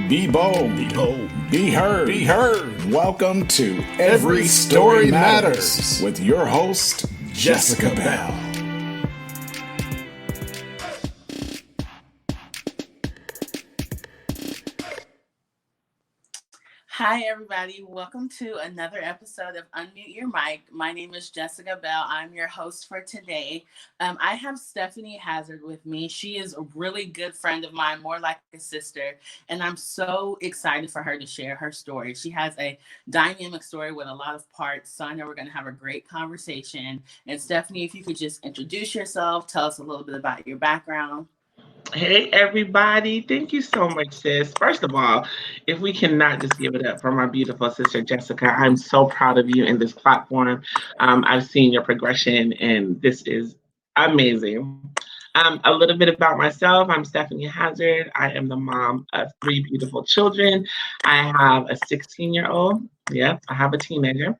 Be bold. Be bold. Be heard. Be heard. Welcome to Every Story Matters with your host, Jessica Bell. Hi, everybody. Welcome to another episode of Unmute Your Mic. My name is Jessica Bell. I'm your host for today. I have Stephanie Hazzard with me. She is a really good friend of mine, more like a sister, and I'm so excited for her to share her story. She has a dynamic story with a lot of parts, so I know we're going to have a great conversation. And Stephanie, if you could just introduce yourself, tell us a little bit about your background. Hey, everybody. Thank you so much, sis. First of all, if we cannot just give it up for my beautiful sister, Jessica, I'm so proud of you in this platform. I've seen your progression, and this is amazing. A little bit about myself. I'm Stephanie Hazzard. I am the mom of 3 beautiful children. I have a 16-year-old. Yep, I have a teenager.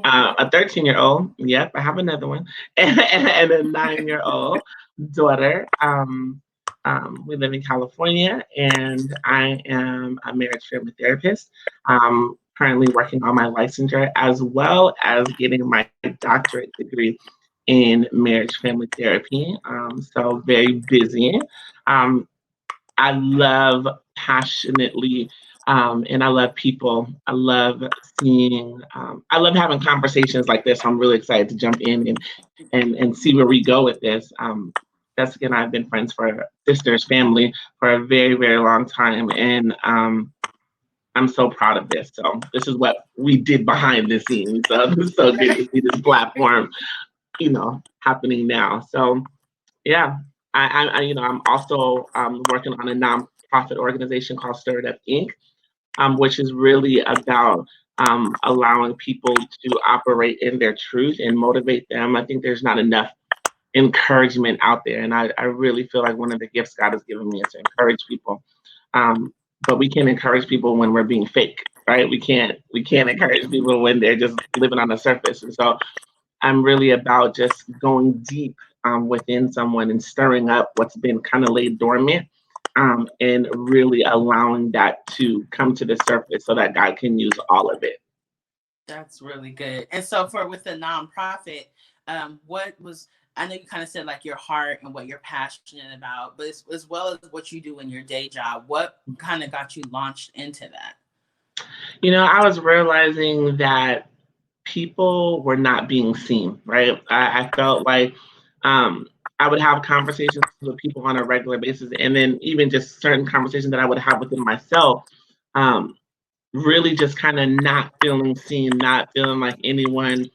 A 13-year-old. Yep, I have another one. And a 9-year-old daughter. We live in California, and I am a marriage family therapist. Currently working on my licensure as well as getting my doctorate degree in marriage family therapy. So very busy. I love passionately, and I love people. I love I love having conversations like this. I'm really excited to jump in and see where we go with this. Jessica and I have been friends for sisters, family for a very, very long time. And I'm so proud of this. So this is what we did behind the scenes. So it's so good to see this platform, happening now. So yeah, I'm also working on a nonprofit organization called Stir It Up Inc., which is really about allowing people to operate in their truth and motivate them. I think there's not enough encouragement out there, and I really feel like one of the gifts God has given me is to encourage people. But we can't encourage people when we're being fake, right? We can't encourage people when they're just living on the surface. And so I'm really about just going deep within someone and stirring up what's been kind of laid dormant, and really allowing that to come to the surface so that God can use all of it. That's really good. And so with the nonprofit, I know you kind of said like your heart and what you're passionate about, but as well as what you do in your day job, what kind of got you launched into that? I was realizing that people were not being seen, right? I felt like I would have conversations with people on a regular basis, and then even just certain conversations that I would have within myself, really just kind of not feeling seen, not feeling like anyone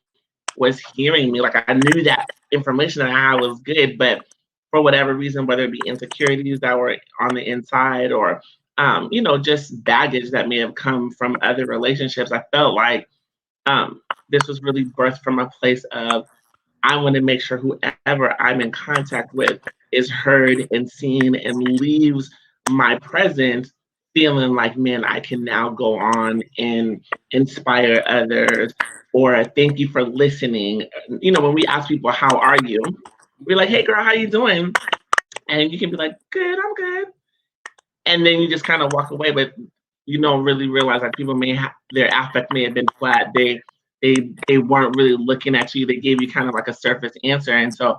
was hearing me. Like I knew that information that I had was good, but for whatever reason, whether it be insecurities that were on the inside or, just baggage that may have come from other relationships, I felt like this was really birthed from a place of I want to make sure whoever I'm in contact with is heard and seen and leaves my presence feeling like, man, I can now go on and inspire others, or thank you for listening. When we ask people, how are you? We're like, hey girl, how you doing? And you can be like, good, I'm good. And then you just kind of walk away, but you don't really realize that people their affect may have been flat. They weren't really looking at you. They gave you kind of like a surface answer. And so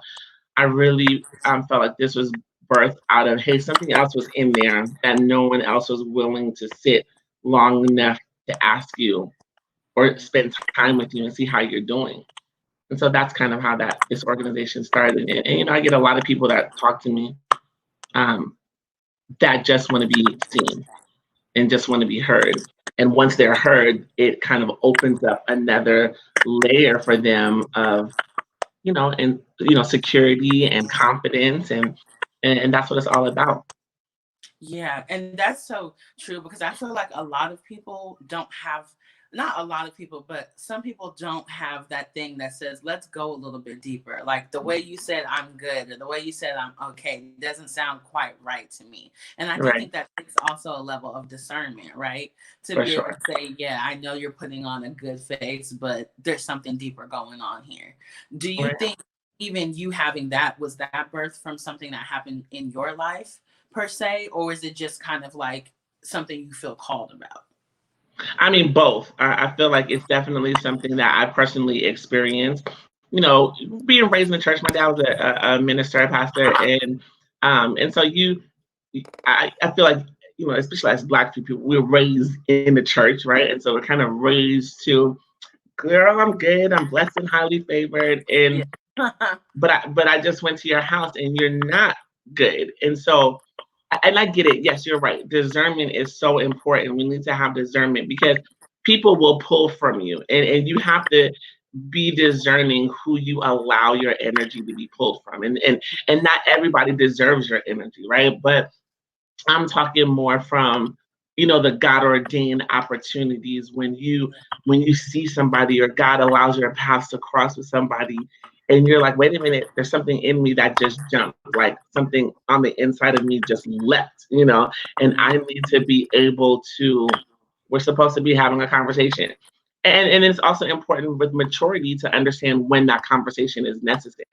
I really felt like this was birthed out of, hey, something else was in there that no one else was willing to sit long enough to ask you or spend time with you and see how you're doing. And so that's kind of how this organization started. And I get a lot of people that talk to me that just want to be seen and just want to be heard. And once they're heard, it kind of opens up another layer for them of, security and confidence, and that's what it's all about. Yeah, and that's so true because I feel like a lot of people don't have, not a lot of people, but some people don't have that thing that says, let's go a little bit deeper. Like the way you said, I'm good, or the way you said, I'm okay, doesn't sound quite right to me. And I do Right. think that takes also a level of discernment, right? To For be able sure. to say, yeah, I know you're putting on a good face, but there's something deeper going on here. Do you Right. think even you having that, was that birth from something that happened in your life per se, or is it just kind of like something you feel called about? I mean, both. I feel like it's definitely something that I personally experienced. You know, being raised in the church, my dad was a minister, a pastor, and so I feel like, you know, especially as Black people, we're raised in the church, right? And so we're kind of raised to, girl, I'm good, I'm blessed and highly favored, Yeah. and but I just went to your house and you're not good, and so. And I get it. Yes, you're right. Discernment is so important. We need to have discernment because people will pull from you, and you have to be discerning who you allow your energy to be pulled from. And not everybody deserves your energy, right? But I'm talking more from, you know, the God ordained opportunities when you see somebody or God allows your paths to cross with somebody and you're like, wait a minute, there's something in me that just jumped, like something on the inside of me just leapt, you know, and I need to be able to, we're supposed to be having a conversation. And it's also important with maturity to understand when that conversation is necessary,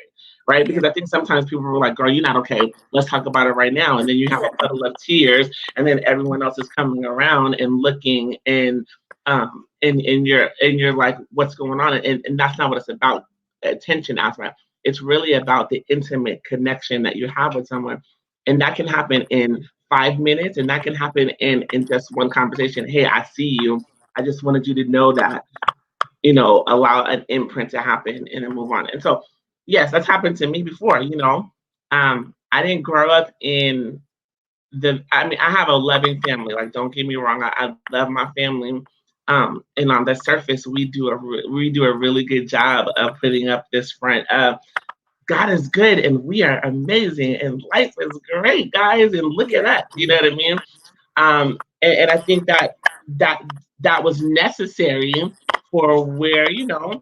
right? Yeah. Because I think sometimes people are like, girl, you're not okay. Let's talk about it right now. And then you have a puddle of tears, and then everyone else is coming around and looking and you're like, what's going on? And that's not what it's about. Attention aspect. It's really about the intimate connection that you have with someone. And that can happen in 5 minutes, and that can happen in just one conversation. Hey, I see you. I just wanted you to know that, you know, allow an imprint to happen and then move on. And so, yes, that's happened to me before, you know. I didn't grow up in I mean, I have a loving family. Like, don't get me wrong, I love my family. And on the surface, we do a really good job of putting up this front of God is good and we are amazing and life is great, guys. And look at Yeah. that. You know what I mean? And I think that that was necessary for where, you know,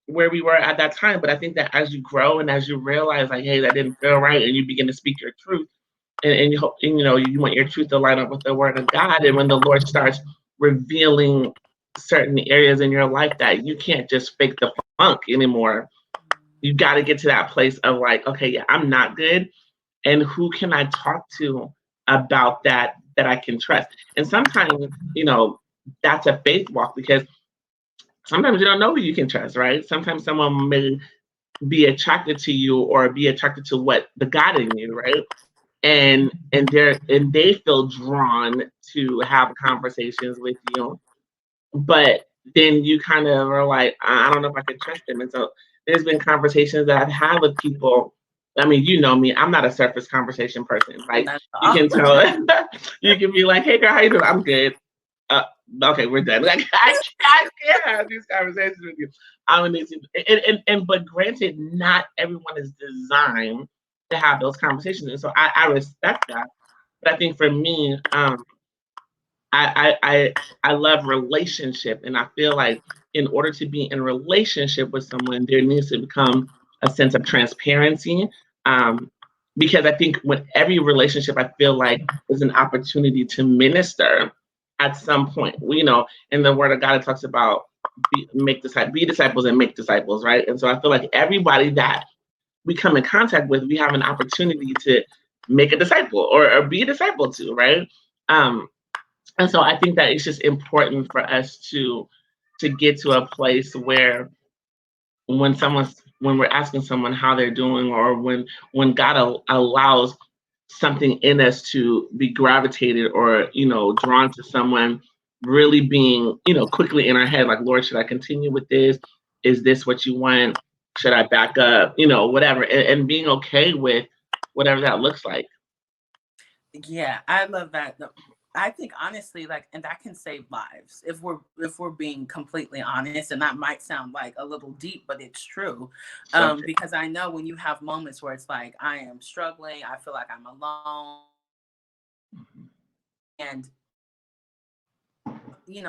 where we were at that time. But I think that as you grow and as you realize, like, hey, that didn't feel right, and you begin to speak your truth, and you hope, and, you know, you want your truth to line up with the word of God. And when the Lord starts revealing certain areas in your life that you can't just fake the funk anymore, you got to get to that place of like, okay, yeah, I'm not good, and who can I talk to about that I can trust? And sometimes, you know, that's a faith walk because sometimes you don't know who you can trust, right? Sometimes someone may be attracted to you or be attracted to what the God in you, right? And they feel drawn to have conversations with you, but then you kind of are like, I don't know if I can trust them. And so there's been conversations that I've had with people. I mean, you know me, I'm not a surface conversation person. Like, That's you all. can tell, you can be like, hey girl, how you doing? I'm good. Okay, we're done. Like, I can't have these conversations with you. I'm gonna need to, and but granted, not everyone is designed to have those conversations, and so I respect that. But I think for me, I love relationship, and I feel like in order to be in relationship with someone, there needs to become a sense of transparency. Um, because I think with every relationship, I feel like is an opportunity to minister at some point. You know, in the Word of God, it talks about be disciples and make disciples, right? And so I feel like everybody that we come in contact with, we have an opportunity to make a disciple or be a disciple to, right? Um, and so I think that it's just important for us to get to a place where when we're asking someone how they're doing, or when God allows something in us to be gravitated or, you know, drawn to someone, really being, you know, quickly in our head like, Lord, should I continue with this? Is this what you want? Should I back up? You know, whatever, and being okay with whatever that looks like. Yeah, I love that. I think honestly, like, and that can save lives if we're being completely honest. And that might sound like a little deep, but it's true. So true. Because I know when you have moments where it's like I am struggling, I feel like I'm alone, and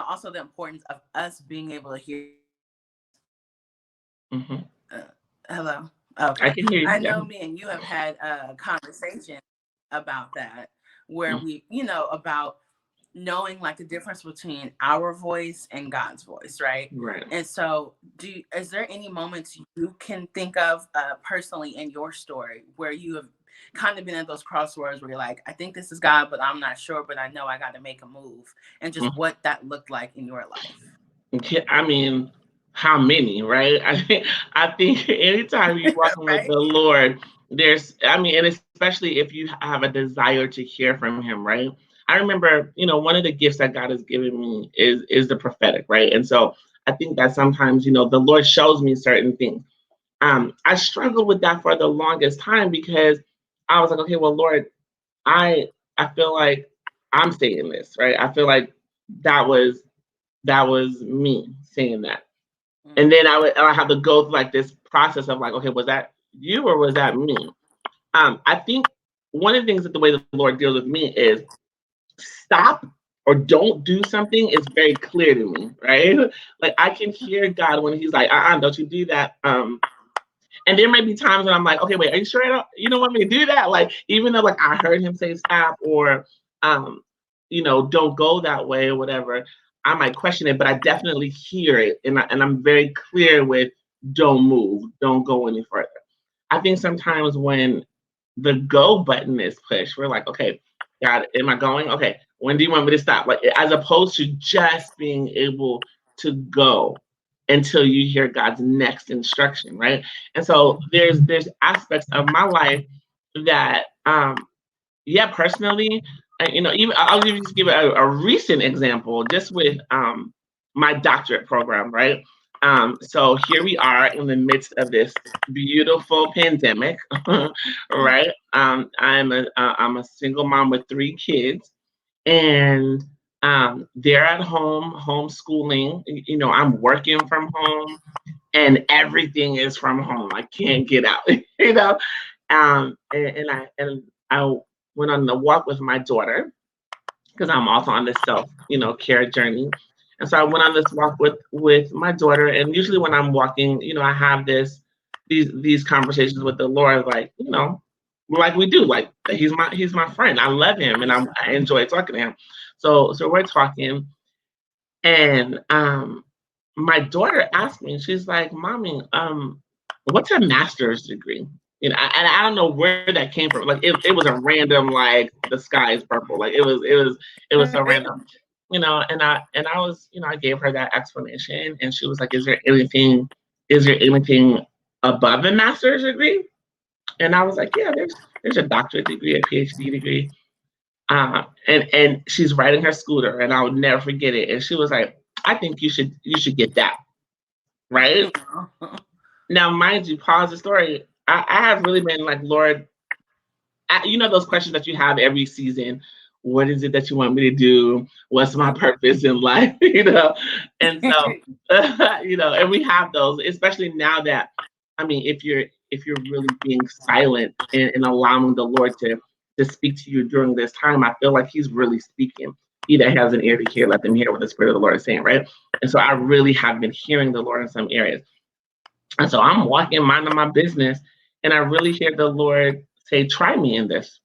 also the importance of us being able to hear. Hmm. Uh, hello. I Okay. can hear you. I Yeah. know me and you have had a conversation about that, where Mm. we, about knowing like the difference between our voice and God's voice, right? Right. And so, is there any moments you can think of personally in your story where you have kind of been at those crossroads where you're like, I think this is God, but I'm not sure, but I know I got to make a move, and just what that looked like in your life? I mean, how many, right? I think anytime you're walking with Right? the Lord, and especially if you have a desire to hear from Him, right? I remember, one of the gifts that God has given me is the prophetic, right? And so I think that sometimes, the Lord shows me certain things. I struggled with that for the longest time because I was like, okay, well, Lord, I feel like I'm saying this, right? I feel like that was me saying that. And then I have to go through like this process of like, okay, was that you or was that me? I think one of the things that the way the Lord deals with me is stop or don't do something is very clear to me, right? Like I can hear God when He's like, don't you do that. And there may be times when I'm like, okay, wait, are you sure you don't want me to do that? Like, even though like I heard Him say stop or don't go that way or whatever, I might question it, but I definitely hear it. And I'm very clear with don't move, don't go any further. I think sometimes when the go button is pushed, we're like, okay, God, am I going? Okay, when do you want me to stop? Like, as opposed to just being able to go until you hear God's next instruction, right? And so there's aspects of my life that, personally, even I'll just give a recent example, just with my doctorate program, right? So here we are in the midst of this beautiful pandemic, right? I'm a single mom with 3 kids, and they're at home homeschooling. I'm working from home, and everything is from home. I can't get out, and I went on the walk with my daughter because I'm also on this care journey. And so I went on this walk with my daughter, and usually when I'm walking, I have these conversations with the Lord, like we do, like he's my friend. I love him, and I enjoy talking to him. So we're talking, and my daughter asked me, she's like, "Mommy, what's a master's degree?" And I don't know where that came from. Like it was a random, like the sky is purple. Like it was so random, and I was, I gave her that explanation, and she was like, is there anything above a master's degree? And I was like, yeah, there's a doctorate degree, a PhD degree. And she's riding her scooter, and I would never forget it. And she was like, I think you should get that, right? Now, mind you, pause the story. I have really been like, Lord, those questions that you have every season. What is it that you want me to do? What's my purpose in life? And so, and we have those, especially now that, if you're really being silent and allowing the Lord to speak to you during this time, I feel like He's really speaking. He that has an ear to hear, let them hear what the Spirit of the Lord is saying, right? And so I really have been hearing the Lord in some areas. And so I'm walking, minding my business, and I really hear the Lord say, try me in this.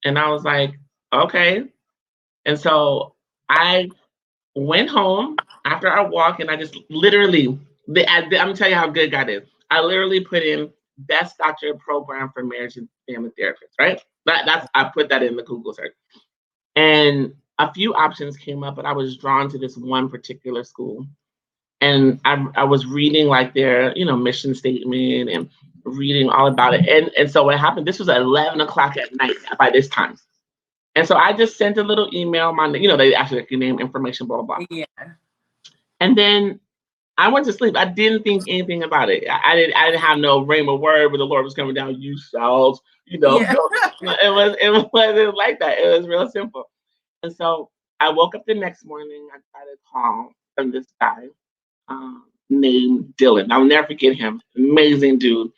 And I was like, okay. And so I went home after I walked, and I just literally, I'm gonna tell you how good God is. I literally put in best doctorate program for marriage and family therapists, right? I put that in the Google search. And a few options came up, but I was drawn to this one particular school. And I was reading like their, mission statement and reading all about it. And so what happened, this was at 11 o'clock at night by this time. And so I just sent a little email, they actually like your name, information, blah, blah, blah. Yeah. And then I went to sleep. I didn't think anything about it. I didn't have no rhema word where the Lord was coming down, you shall, Yeah. it wasn't like that. It was real simple. And so I woke up the next morning. I got a call from this guy named Dylan. I'll never forget him. Amazing dude.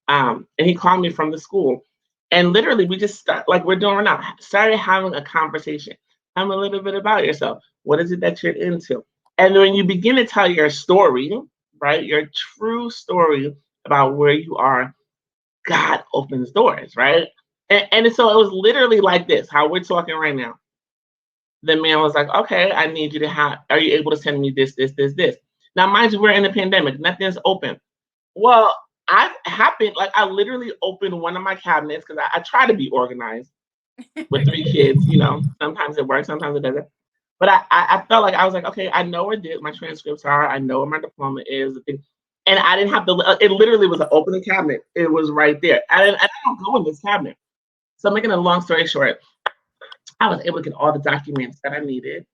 And he called me from the school. And literally, we just like we're doing right now, started having a conversation. Tell me a little bit about yourself. What is it that you're into? And when you begin to tell your story, right, your true story about where you are, God opens doors, right? And so it was literally like this, how we're talking right now. The man was like, okay, I need you to are you able to send me this? Now, mind you, we're in a pandemic. Nothing's open. Well, I happened, like, I literally opened one of my cabinets because I try to be organized with 3 kids, sometimes it works, sometimes it doesn't. But I felt like I was like, okay, I know where my transcripts are. I know where my diploma is. And I didn't have to, it literally was an opening cabinet. It was right there. I don't go in this cabinet. So making a long story short, I was able to get all the documents that I needed.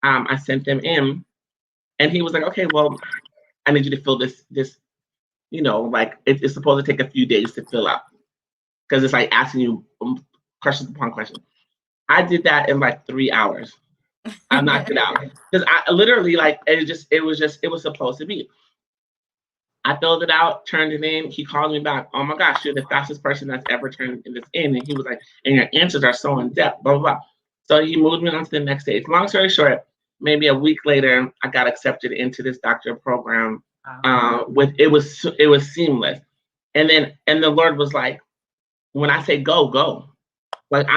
I sent them in. And he was like, okay, well, I need you to fill this, like it's supposed to take a few days to fill out. Because it's like asking you questions upon questions. I did that in like 3 hours. I knocked it out because I literally like it was supposed to be. I filled it out, turned it in. He called me back. Oh my gosh, you're the fastest person that's ever turned this in. And he was like, and your answers are so in depth, blah, blah, blah. So he moved me on to the next stage. Long story short, maybe a week later, I got accepted into this doctorate program. It was seamless. And the Lord was like, when I say go, go. Like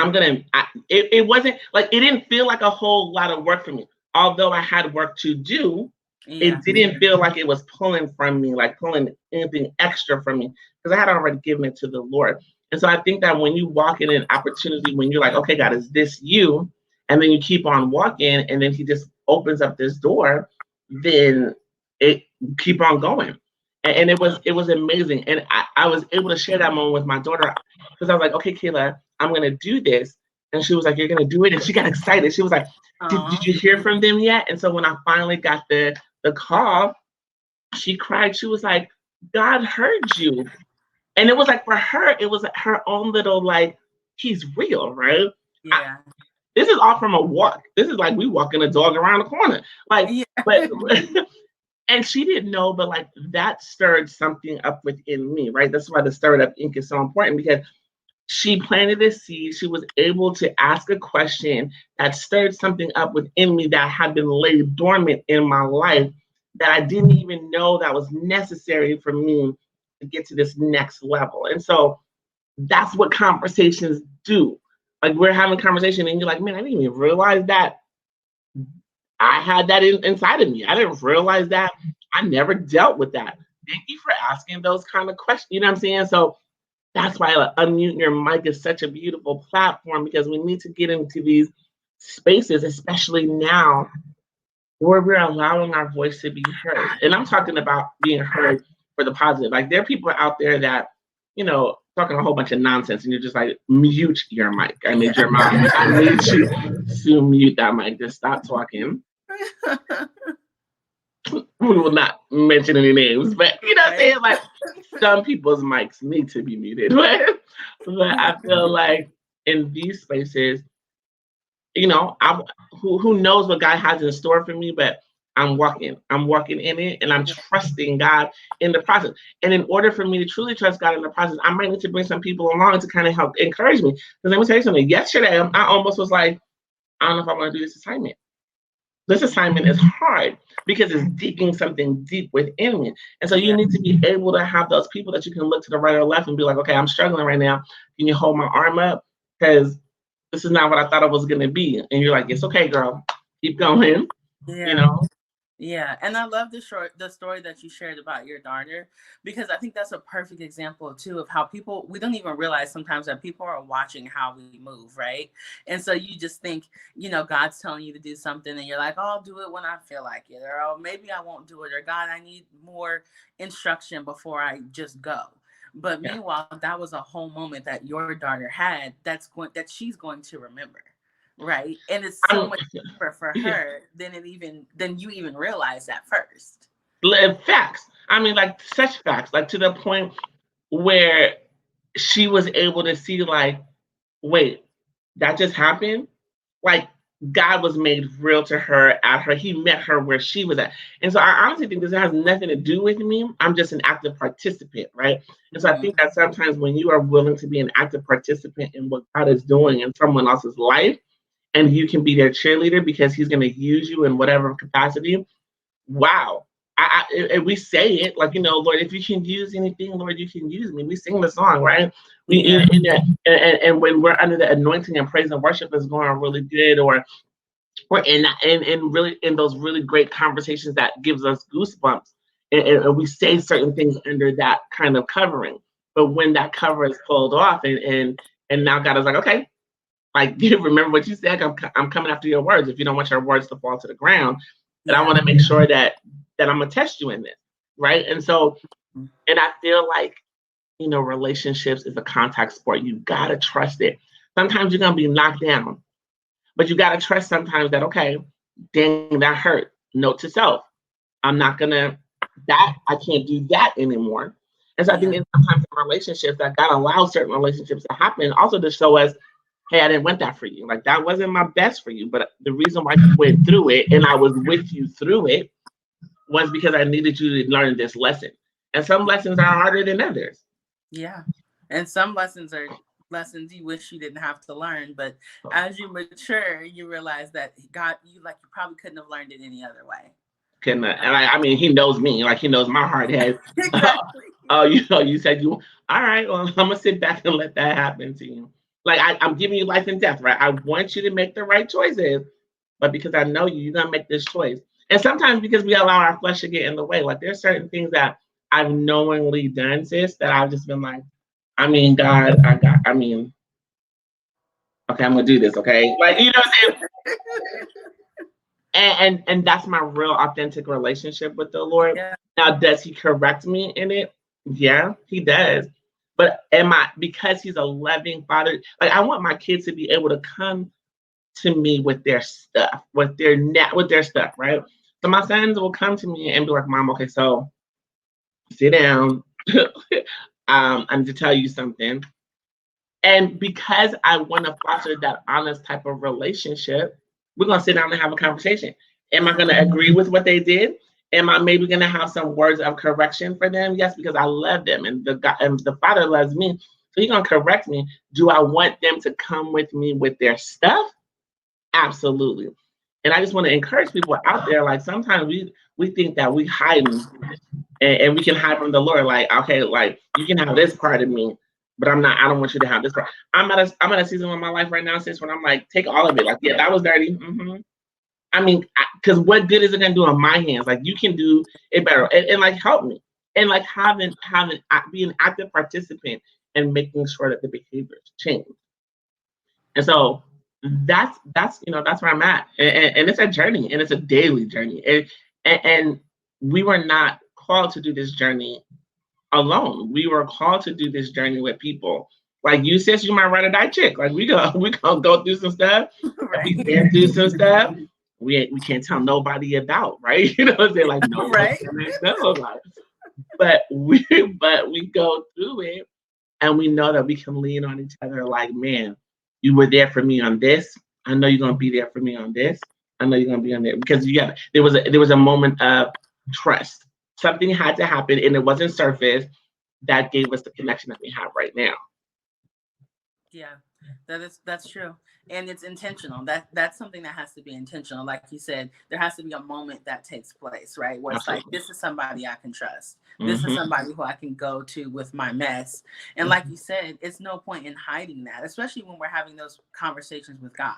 it wasn't like, it didn't feel like a whole lot of work for me. Although I had work to do, it didn't feel like it was pulling from me, like pulling anything extra from me, because I had already given it to the Lord. And so I think that when you walk in an opportunity, when you're like, okay, God, is this you? And then you keep on walking, and then he just opens up this door, then it keep on going. And it was amazing. And I was able to share that moment with my daughter, because I was like, okay, Kayla, I'm going to do this. And she was like, you're going to do it. And she got excited. She was like, did you hear from them yet? And so when I finally got the call, she cried. She was like, God heard you. And it was like, for her, it was her own little, like, he's real, right? Yeah. This is all from a walk. This is like we walking a dog around the corner. Like, but and she didn't know, but like that stirred something up within me, right? That's why the stirred up ink is so important, because she planted a seed. She was able to ask a question that stirred something up within me that had been laid dormant in my life that I didn't even know that was necessary for me to get to this next level. And so that's what conversations do. Like, we're having a conversation and you're like, man, I didn't even realize that I had that inside of me. I didn't realize that. I never dealt with that. Thank you for asking those kind of questions. You know what I'm saying? So that's why Unmute Your Mic is such a beautiful platform, because we need to get into these spaces, especially now, where we're allowing our voice to be heard. And I'm talking about being heard for the positive. Like, there are people out there that, talking a whole bunch of nonsense, and you're just like, mute your mic. I need your mouth. I need you to mute that mic. Just stop talking. We will not mention any names, but you know what I'm saying? Like, some people's mics need to be muted. But I feel like in these spaces, who knows what God has in store for me, but I'm walking in it, and I'm trusting God in the process. And in order for me to truly trust God in the process, I might need to bring some people along to kind of help encourage me. Because let me tell you something. Yesterday, I almost was like, I don't know if I want to do this assignment. This assignment is hard because it's digging something deep within me. And so you need to be able to have those people that you can look to the right or left and be like, okay, I'm struggling right now. Can you hold my arm up? Because this is not what I thought it was going to be. And you're like, it's okay, girl. Keep going. Yeah, and I love the story that you shared about your daughter, because I think that's a perfect example too of how we don't even realize sometimes that people are watching how we move, right? And so you just think, God's telling you to do something, and you're like, oh, I'll do it when I feel like it, or oh, maybe I won't do it, or God, I need more instruction before I just go. But meanwhile, that was a whole moment that your daughter had that she's going to remember. Right. And it's so much deeper for her than you even realize at first. Facts. I mean, like, such facts, like to the point where she was able to see, like, wait, that just happened? Like, God was made real to her he met her where she was at. And so I honestly think this has nothing to do with me. I'm just an active participant, right? And so I think that sometimes when you are willing to be an active participant in what God is doing in someone else's life, and you can be their cheerleader because he's going to use you in whatever capacity. Wow. And we say it like, Lord, if you can use anything, Lord, you can use me. We sing the song, right? And when we're under the anointing and praise and worship is going really good, or we're in really in those really great conversations that gives us goosebumps, and we say certain things under that kind of covering. But when that cover is pulled off, and now God is like, okay, like you remember what you said. I'm coming after your words. If you don't want your words to fall to the ground, then I want to make sure that I'm gonna test you in this, right? And so, and I feel like, relationships is a contact sport. You gotta trust it. Sometimes you're gonna be knocked down, but you gotta trust sometimes that, okay, dang, that hurt. Note to self, I'm not gonna I can't do that anymore. And so I think sometimes in relationships that God allows certain relationships to happen also to show us, hey, I didn't want that for you. Like that wasn't my best for you. But the reason why you went through it and I was with you through it was because I needed you to learn this lesson. And some lessons are harder than others. Yeah. And some lessons are lessons you wish you didn't have to learn. But as you mature, you realize that God, you probably couldn't have learned it any other way. And I mean, he knows me, like he knows my hard head. Exactly. You said all right, well, I'm gonna sit back and let that happen to you. Like I'm giving you life and death, right? I want you to make the right choices, but because I know you're gonna make this choice. And sometimes because we allow our flesh to get in the way, like there's certain things that I've knowingly done, sis, that I've just been like, I mean, God, okay, I'm gonna do this, okay? Like, you know what I'm saying? And that's my real authentic relationship with the Lord. Yeah. Now, does he correct me in it? Yeah, he does. But because he's a loving father, like I want my kids to be able to come to me with their stuff, with their stuff, right? So my sons will come to me and be like, Mom, okay, so sit down. I need to tell you something. And because I want to foster that honest type of relationship, we're going to sit down and have a conversation. Am I going to agree with what they did? Am I maybe going to have some words of correction for them? Yes, because I love them and the Father loves me. So he's going to correct me. Do I want them to come with me with their stuff? Absolutely. And I just want to encourage people out there, like sometimes we think that we hide and we can hide from the Lord. Like, okay, like you can have this part of me, but I don't want you to have this part. I'm at a season of my life right now, sis, when I'm like, take all of it. Like, yeah, that was dirty. Mm-hmm. I mean, because what good is it gonna do in my hands? Like, you can do it better, and like help me, and like be an active participant and making sure that the behaviors change. And so that's where I'm at, and it's a journey, and it's a daily journey, and we were not called to do this journey alone. We were called to do this journey with people. Like you said, you might ride or die chick. Like we gonna go through some stuff. Right. We can do some stuff. We can't tell nobody about, right? You know what I'm saying? Like no, right? No, like, but we go through it, and we know that we can lean on each other. Like, man, you were there for me on this. I know you're gonna be there for me on this. I know you're gonna be on there because there was a moment of trust. Something had to happen, and it wasn't surface that gave us the connection that we have right now. Yeah, that's true, and it's intentional. That's something that has to be intentional. Like you said, there has to be a moment that takes place, right? Where it's like, this is somebody I can trust. This is somebody who I can go to with my mess. And like you said, it's no point in hiding that, especially when we're having those conversations with God.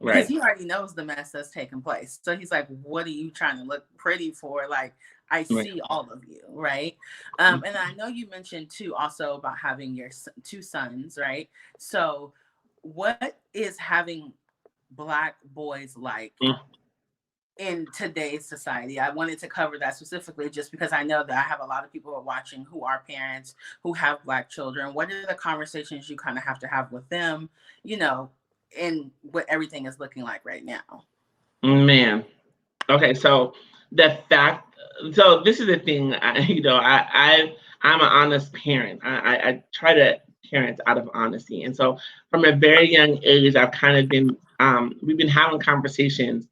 Because he already knows the mess that's taking place. So he's like, what are you trying to look pretty for? Like, I see all of you, right? And I know you mentioned too also about having your two sons, right? So what is having Black boys like in today's society? I wanted to cover that specifically just because I know that I have a lot of people who are watching who are parents who have Black children. What are the conversations you kind of have to have with them, in what everything is looking like right now? Man. Okay, so this is the thing, I'm an honest parent. I try to parent out of honesty. And so from a very young age, I've kind of been, we've been having conversations.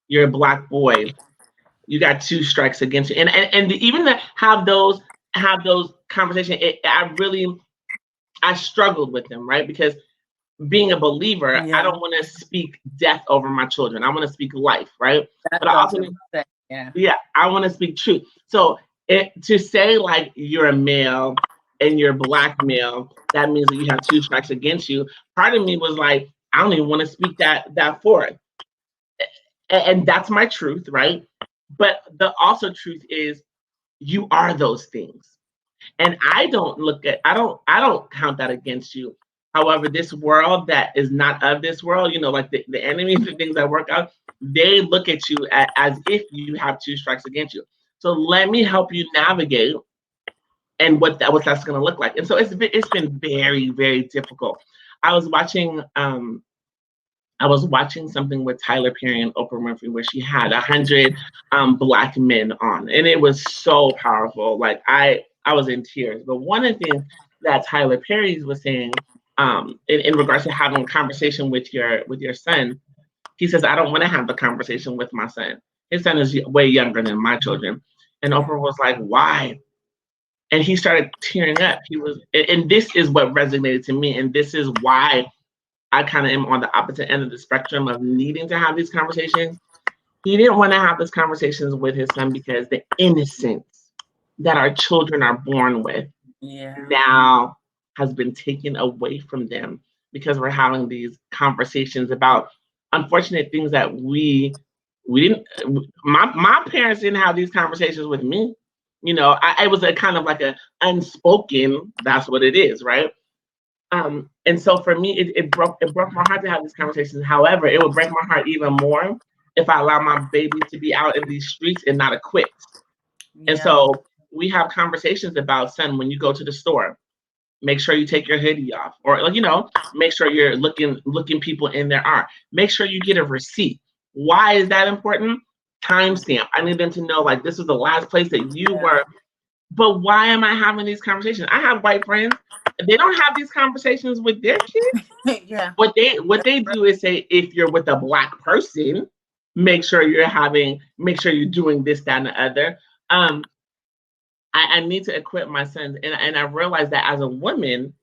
You're a Black boy. You got 2 strikes against you. And even to have those conversations, I struggled with them, right? Because being a believer, I don't want to speak death over my children. I want to speak life, right? But I also I want to speak truth. So to say like you're a male and you're Black male, that means that you have 2 strikes against you. Part of me was like, I don't even want to speak that forth. And that's my truth, right? But the also truth is you are those things. And I don't count that against you. However, this world that is not of this world, like the enemies and things that work out, they look at you as if you have two strikes against you. So let me help you navigate and what that's going to look like. And so it's been very, very difficult. I was watching something with Tyler Perry and Oprah Winfrey where she had 100 Black men on, and it was so powerful. Like I was in tears. But one of the things that Tyler Perry was saying, in regards to having a conversation with your son, he says, I don't want to have the conversation with my son. His son is way younger than my children, and Oprah was like, why? And he started tearing up. And this is what resonated to me, and this is why I kind of am on the opposite end of the spectrum of needing to have these conversations. He didn't want to have these conversations with his son because the innocence that our children are born with now has been taken away from them because we're having these conversations about unfortunate things that we didn't. My parents didn't have these conversations with me. It was a kind of like a unspoken. That's what it is, right? And so for me, it broke my heart to have these conversations. However, it would break my heart even more if I allow my baby to be out in these streets and not equipped. Yeah. And so we have conversations about, son, when you go to the store, make sure you take your hoodie off, or make sure you're looking people in their eye. Make sure you get a receipt. Why is that important? Timestamp. I need them to know, like, this was the last place that you were. But why am I having these conversations? I have white friends. They don't have these conversations with their kids. Yeah. What they do is say, if you're with a Black person, make sure you're doing this, that, and the other. I need to equip my sons, and I realize that as a woman,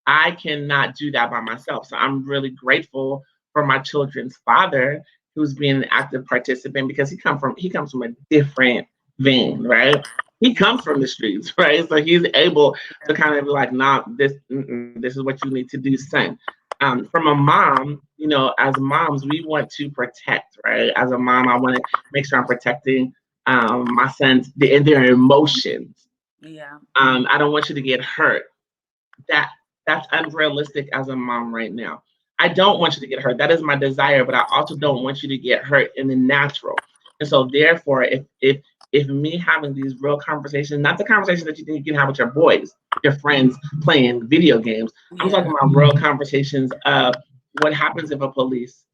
I cannot do that by myself. So I'm really grateful for my children's father, who's being an active participant, because he comes from a different vein, right? He comes from the streets, right? So he's able to kind of be like, nah, this is what you need to do, son. From a mom, as moms, we want to protect, right? As a mom, I want to make sure I'm protecting my sons and their emotions. Yeah. I don't want you to get hurt. That's unrealistic as a mom right now. I don't want you to get hurt. That is my desire, but I also don't want you to get hurt in the natural. And so therefore, if me having these real conversations, not the conversations that you think you can have with your boys, your friends playing video games, I'm talking about real conversations of what happens if a police,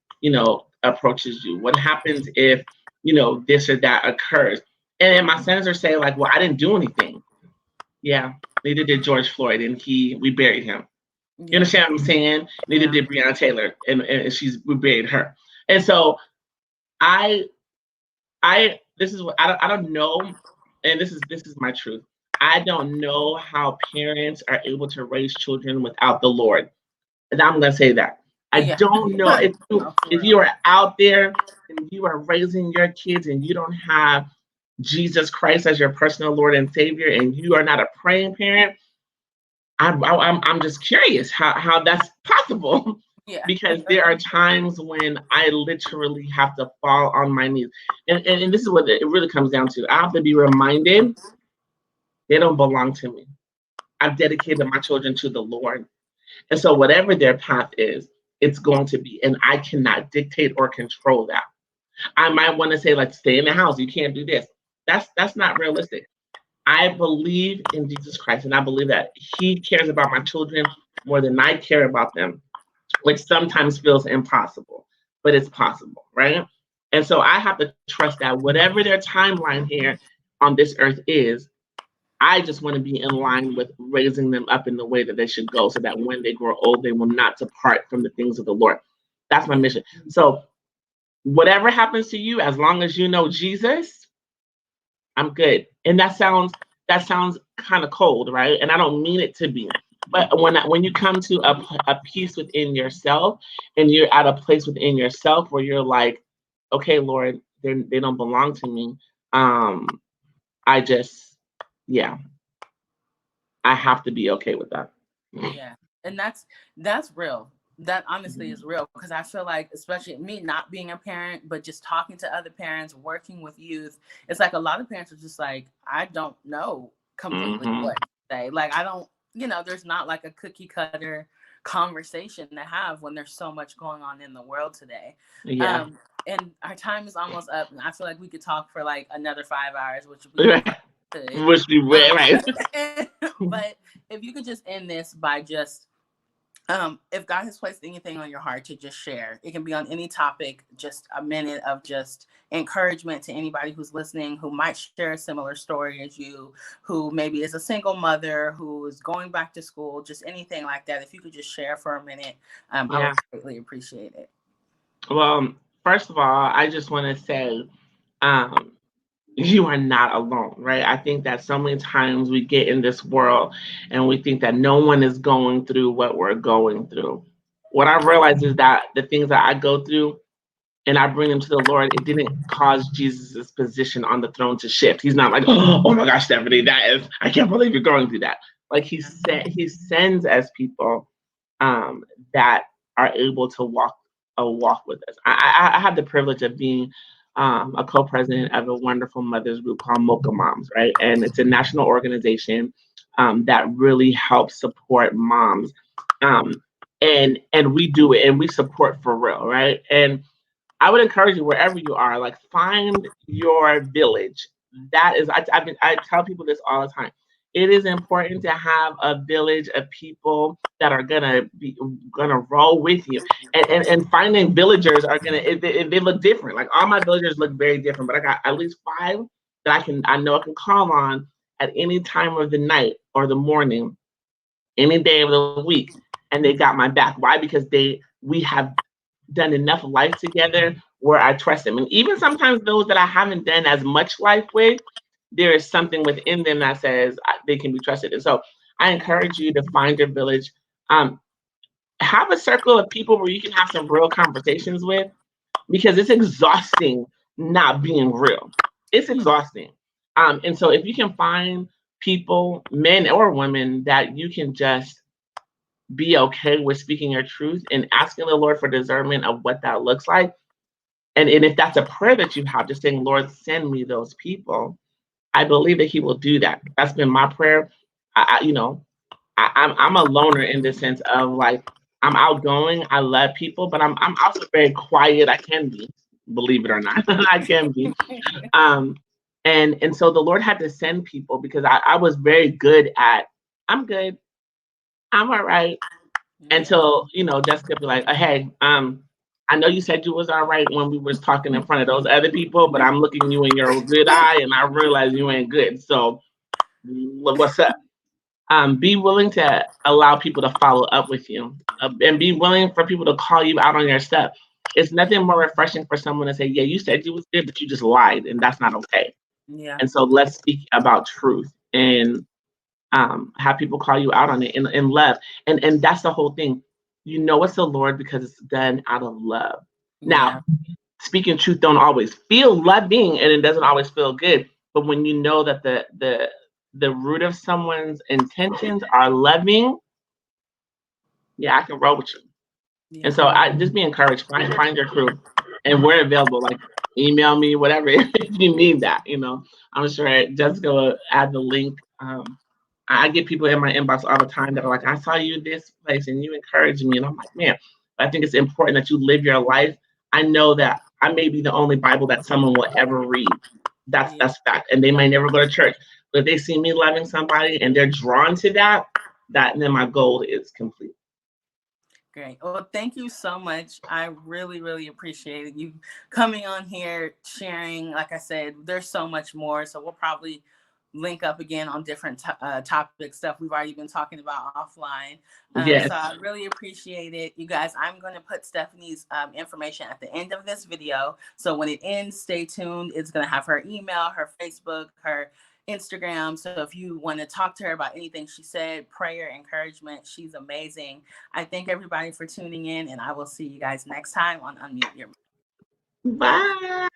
approaches you? What happens if, this or that occurs? And then my sons are saying like, well, I didn't do anything. Yeah, neither did George Floyd, and we buried him. You understand what I'm saying? Neither did Breonna Taylor, and we buried her. And so this is what I don't know, and this is my truth. I don't know how parents are able to raise children without the Lord. And I'm gonna say that. I don't know if you are out there and you are raising your kids and you don't have Jesus Christ as your personal Lord and Savior, and you are not a praying parent. I'm just curious how that's possible. Yeah. Because there are times when I literally have to fall on my knees. And this is what it really comes down to. I have to be reminded they don't belong to me. I've dedicated my children to the Lord. And so whatever their path is, it's going to be. And I cannot dictate or control that. I might want to say, like, stay in the house. You can't do this. That's not realistic. I believe in Jesus Christ, and I believe that he cares about my children more than I care about them, which sometimes feels impossible, but it's possible, right? And so I have to trust that whatever their timeline here on this earth is, I just want to be in line with raising them up in the way that they should go, so that when they grow old, they will not depart from the things of the Lord. That's my mission. So whatever happens to you, as long as you know Jesus, I'm good. And that sounds kind of cold, right? And I don't mean it to be. But when you come to a peace within yourself, and you're at a place within yourself where you're like, okay, Lord, they don't belong to me. I just, I have to be okay with that. Yeah, and that's real. That honestly is real, because I feel like, especially me not being a parent, but just talking to other parents, working with youth, it's like a lot of parents are just like, I don't know completely what to say. Like, I don't, there's not like a cookie cutter conversation to have when there's so much going on in the world today. Yeah. And our time is almost up, and I feel like we could talk for like another 5 hours, which we could. Which we will, right? But if you could just end this by just, if God has placed anything on your heart to just share, it can be on any topic, just a minute of just encouragement to anybody who's listening, who might share a similar story as you, who maybe is a single mother, who is going back to school, just anything like that. If you could just share for a minute, I would greatly appreciate it. Well, first of all, I just want to say, you are not alone, right? I think that so many times we get in this world and we think that no one is going through what we're going through. What I realized is that the things that I go through and I bring them to the Lord, it didn't cause Jesus's position on the throne to shift. He's not like, oh my gosh, Stephanie, I can't believe you're going through that. Like he sends us people that are able to walk with us. I have the privilege of being a co-president of a wonderful mothers group called Mocha Moms, right? And it's a national organization that really helps support moms. And we do it, and we support for real, right? And I would encourage you, wherever you are, like, find your village. That is, I tell people this all the time. It is important to have a village of people that are gonna roll with you, and finding villagers are they look different. Like, all my villagers look very different, but I got at least 5 that I know I can call on at any time of the night or the morning, any day of the week, and they got my back. Why? Because we have done enough life together where I trust them. And even sometimes those that I haven't done as much life with, there is something within them that says they can be trusted. And so I encourage you to find your village. Have a circle of people where you can have some real conversations with, because it's exhausting not being real. It's exhausting. And so if you can find people, men or women, that you can just be okay with speaking your truth and asking the Lord for discernment of what that looks like. And if that's a prayer that you have, just saying, Lord, send me those people. I believe that He will do that. That's been my prayer. I'm a loner in the sense of, like, I'm outgoing. I love people, but I'm also very quiet. I can be, believe it or not, I can be. And so the Lord had to send people, because I was very good at, I'm good, I'm all right. Until, Jessica be like, hey, I know you said you was all right when we was talking in front of those other people, but I'm looking you in your good eye and I realize you ain't good. So what's up? Be willing to allow people to follow up with you, and be willing for people to call you out on your stuff. It's nothing more refreshing for someone to say, yeah, you said you was good, but you just lied, and that's not okay. Yeah. And so let's speak about truth, and have people call you out on it in love. And that's the whole thing. It's the Lord because it's done out of love. Now, speaking truth don't always feel loving, and it doesn't always feel good. But when you know that the root of someone's intentions are loving, yeah, I can roll with you. Yeah. And so I just be encouraged. Find your crew, and we're available. Like, email me, whatever, if you need that. I'm sure Jessica will add the link. I get people in my inbox all the time that are like, I saw you this place and you encouraged me. And I'm like, man, I think it's important that you live your life. I know that I may be the only Bible that someone will ever read. That's fact. And they might never go to church. But if they see me loving somebody and they're drawn to that, then my goal is complete. Great. Well, thank you so much. I really, really appreciate you coming on here, sharing. Like I said, there's so much more. So we'll probably link up again on different topic stuff we've already been talking about offline. Yes. So I really appreciate it. You guys, I'm going to put Stephanie's information at the end of this video. So when it ends, stay tuned. It's going to have her email, her Facebook, her Instagram. So if you want to talk to her about anything she said, prayer, encouragement, she's amazing. I thank everybody for tuning in, and I will see you guys next time on UnMUTE Your Mic. Bye.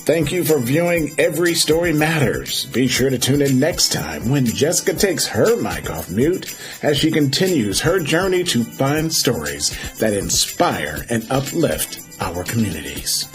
Thank you for viewing Every Story Matters. Be sure to tune in next time when Jessica takes her mic off mute as she continues her journey to find stories that inspire and uplift our communities.